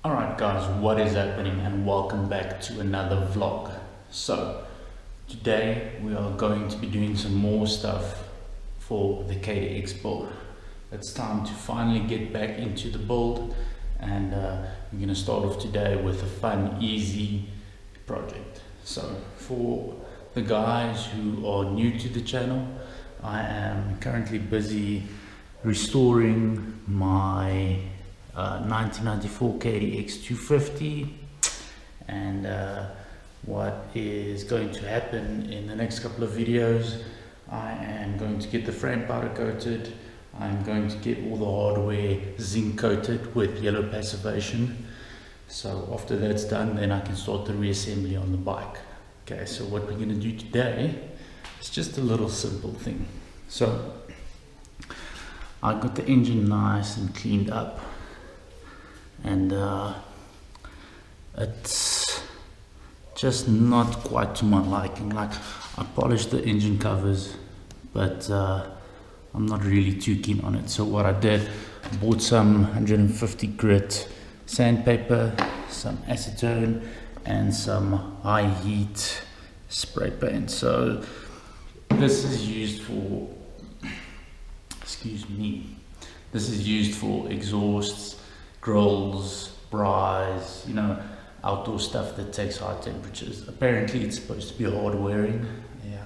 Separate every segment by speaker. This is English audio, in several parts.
Speaker 1: Alright guys, what is happening, and welcome back to another vlog. So today we are going to be doing some more stuff for the KDX build. It's time to finally get back into the build, and we're going to start off today with a fun, easy project. So for the guys who are new to the channel, I am currently busy restoring my 1994 KDX 250, and what is going to happen in the next couple of videos, I am going to get the frame powder coated. I'm going to get all the hardware zinc coated with yellow passivation. So after that's done, then I can start the reassembly on the bike. Okay, so what we're going to do today is just a little simple thing. So I got the engine nice and cleaned up, and it's just not quite to my liking. Like, I polished the engine covers, but I'm not really too keen on it. So what I did, I bought some 150 grit sandpaper, some acetone, and some high heat spray paint. So this is used for, this is used for exhausts, grills, bras, you know, outdoor stuff that takes high temperatures. Apparently it's supposed to be hard wearing, yeah.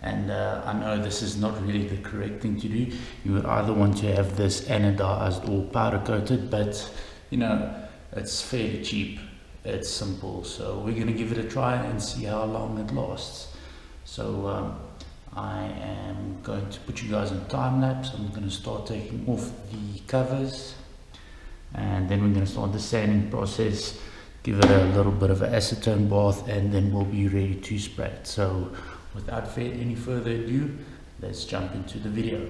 Speaker 1: And I know this is not really the correct thing to do. You would either want to have this anodized or powder coated, but you know, it's fairly cheap, it's simple. So we're going to give it a try and see how long it lasts. So I am going to put you guys in time lapse. I'm going to start taking off the covers, and then we're going to start the sanding process, give it a little bit of an acetone bath, and then we'll be ready to spray it. So without any further ado, let's jump into the video.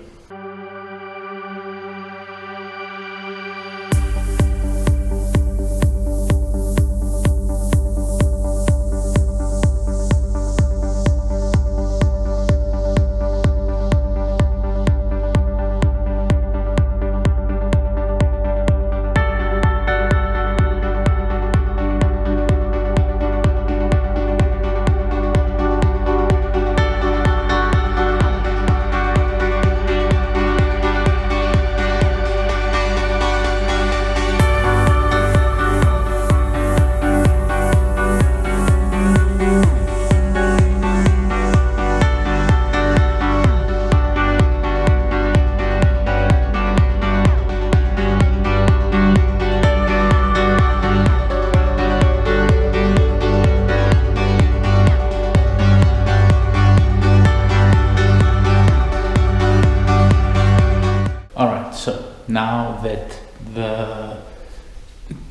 Speaker 1: So now that the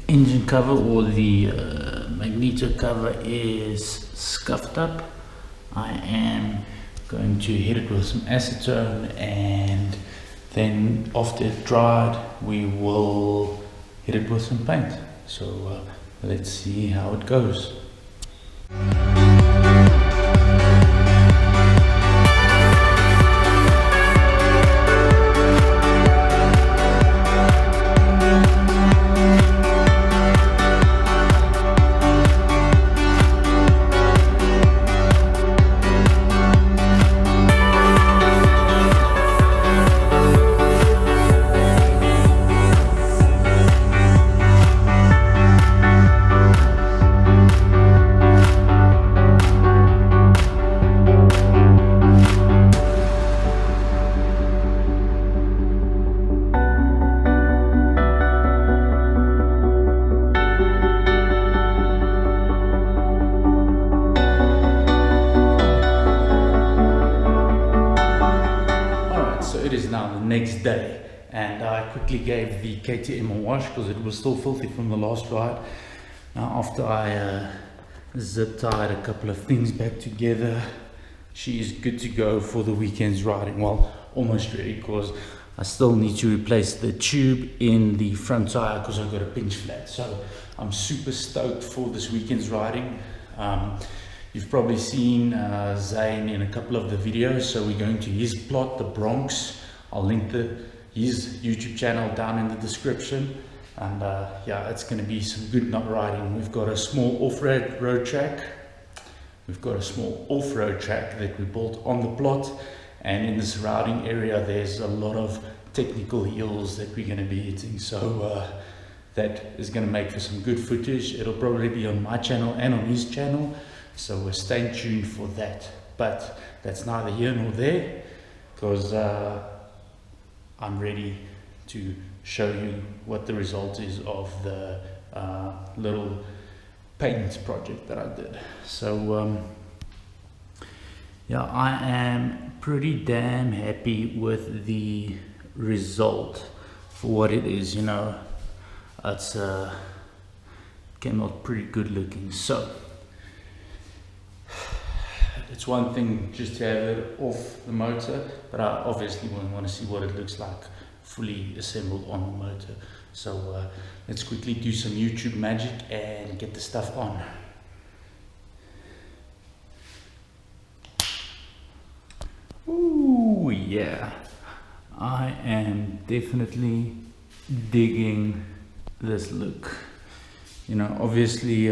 Speaker 1: engine cover or the magneto cover is scuffed up, I am going to hit it with some acetone, and then after it dried we will hit it with some paint. So let's see how it goes. It is now the next day, and I quickly gave the KTM a wash because it was still filthy from the last ride. Now after I zip tied a couple of things back together, she is good to go for the weekend's riding. Well, almost ready, because I still need to replace the tube in the front tire because I've got a pinch flat. So I'm super stoked for this weekend's riding. You've probably seen Zane in a couple of the videos, so we're going to his plot, the Bronks. I'll link his YouTube channel down in the description, and yeah, it's going to be some good nut riding. We've got a small off-road track. We've got a small off-road track that we built on the plot, and in the surrounding area there's a lot of technical hills that we're going to be hitting, so that is going to make for some good footage. It'll probably be on my channel and on his channel, so stay tuned for that. But that's neither here nor there, because I'm ready to show you what the result is of the little paint project that I did. So yeah, I am pretty damn happy with the result for what it is, you know. It's came out pretty good looking. So it's one thing just to have it off the motor, but I obviously want to see what it looks like fully assembled on the motor. So let's quickly do some YouTube magic and get the stuff on. Ooh, yeah, I am definitely digging this look. You know, obviously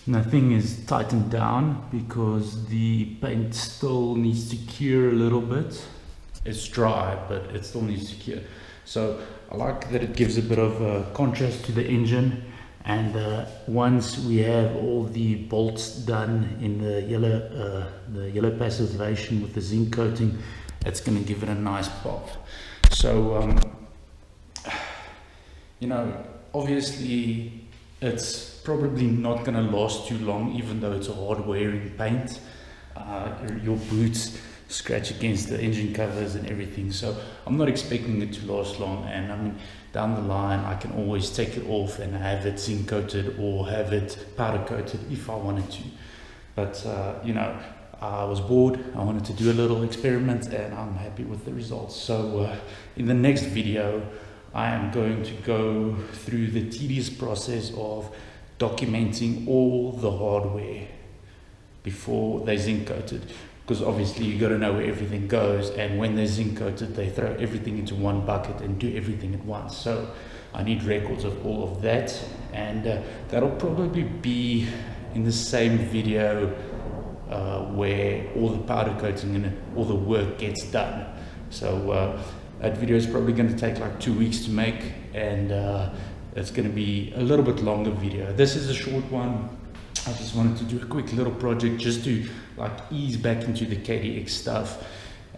Speaker 1: nothing is tightened down because the paint still needs to cure a little bit. It's dry, but it still needs to cure. So I like that it gives a bit of contrast to the engine. And once we have all the bolts done in the yellow passivation with the zinc coating, it's going to give it a nice pop. So you know, obviously it's probably not going to last too long, even though it's a hard wearing paint. Your boots scratch against the engine covers and everything, so I'm not expecting it to last long. And I mean, down the line I can always take it off and have it zinc coated or have it powder coated if I wanted to. But you know, I was bored, I wanted to do a little experiment, and I'm happy with the results. So in the next video I am going to go through the tedious process of documenting all the hardware before they zinc coated, because obviously you got to know where everything goes, and when they're zinc coated they throw everything into one bucket and do everything at once. So I need records of all of that, and that'll probably be in the same video where all the powder coating and all the work gets done. So that video is probably going to take like 2 weeks to make, and it's going to be a little bit longer video. This is a short one. I just wanted to do a quick little project just to like ease back into the KDX stuff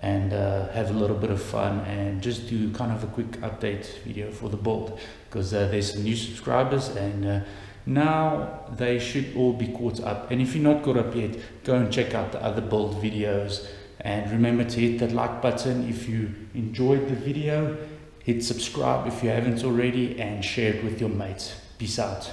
Speaker 1: and have a little bit of fun, and just do kind of a quick update video for the build, because there's some new subscribers, and now they should all be caught up. And if you're not caught up yet, go and check out the other build videos, and remember to hit that like button if you enjoyed the video, hit subscribe if you haven't already, and share it with your mates. Peace out.